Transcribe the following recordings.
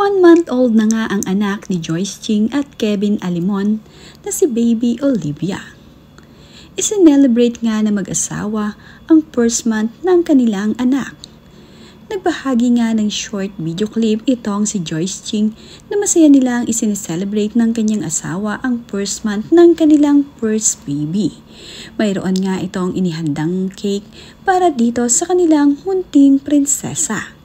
1-month-old na nga ang anak ni Joyce Ching at Kevin Alimon na si Baby Olivia. Isinelebrate nga na mag-asawa ang first month ng kanilang anak. Nagbahagi nga ng short video clip itong si Joyce Ching na masaya nilang isineselebrate ng kanyang asawa ang first month ng kanilang first baby. Mayroon nga itong inihandang cake para dito sa kanilang munting prinsesa.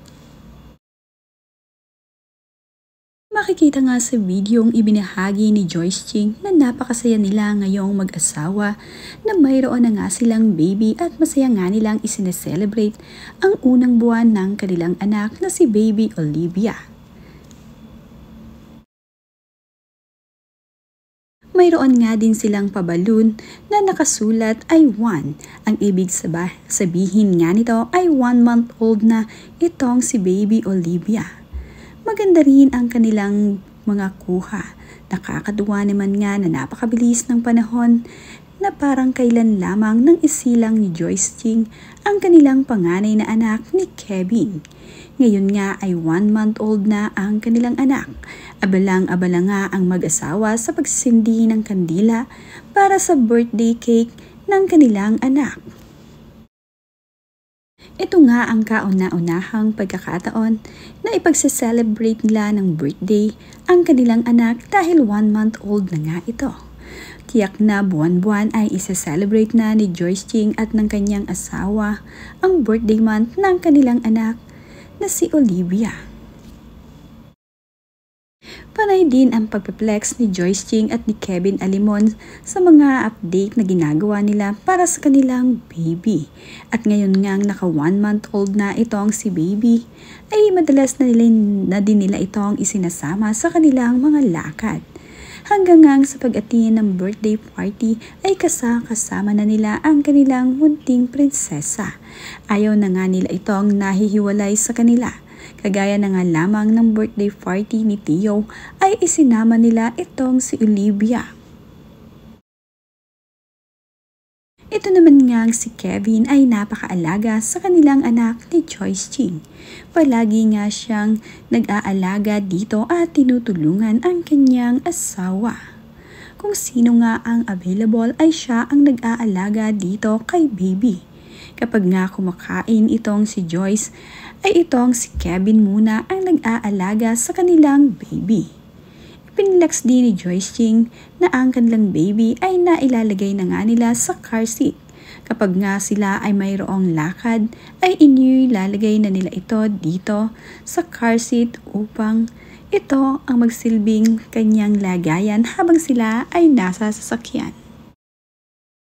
Makikita nga sa videong ibinahagi ni Joyce Ching na napakasaya nila ngayong mag-asawa na mayroon na nga silang baby at masaya nga nilang isineselebrate ang unang buwan ng kanilang anak na si Baby Olivia. Mayroon nga din silang pabalun na nakasulat ay 1. Ang ibig sabihin nga nito ay 1-month-old na itong si Baby Olivia. Maganda rin ang kanilang mga kuha. Nakakatuwa naman nga na napakabilis ng panahon na parang kailan lamang nang isilang ni Joyce Ching ang kanilang panganay na anak ni Kevin. Ngayon nga ay 1-month-old na ang kanilang anak. Abalang-abala nga ang mag-asawa sa pagsindi ng kandila para sa birthday cake ng kanilang anak. Ito nga ang kauna-unahang pagkakataon na ipagse-celebrate nila ng birthday ang kanilang anak dahil 1-month-old na nga ito. Tiyak na buwan-buwan ay isa-celebrate na ni Joyce Ching at ng kanyang asawa ang birthday month ng kanilang anak na si Olivia. Panay din ang pagpe-flex ni Joyce Ching at ni Kevin Alimon sa mga update na ginagawa nila para sa kanilang baby. At ngayon ngang naka 1-month-old na itong si Baby, ay madalas na din nila itong isinasama sa kanilang mga lakad. Hanggang ngang sa pag-attend ng birthday party ay kasama na nila ang kanilang munting prinsesa. Ayaw na nga nila itong nahihiwalay sa kanila. Kagaya na nga lamang ng birthday party ni Tio ay isinama nila itong si Olivia. Ito naman nga si Kevin ay napakaalaga sa kanilang anak ni Joyce Ching. Palagi nga siyang nag-aalaga dito at tinutulungan ang kanyang asawa. Kung sino nga ang available ay siya ang nag-aalaga dito kay Baby. Kapag nga kumakain itong si Joyce, ay itong si Kevin muna ang nag-aalaga sa kanilang baby. Ipinlex din ni Joyce Ching na ang kanilang baby ay nailalagay na nga nila sa car seat. Kapag nga sila ay mayroong lakad, ay inilalagay na nila ito dito sa car seat upang ito ang magsilbing kanyang lagayan habang sila ay nasa sasakyan.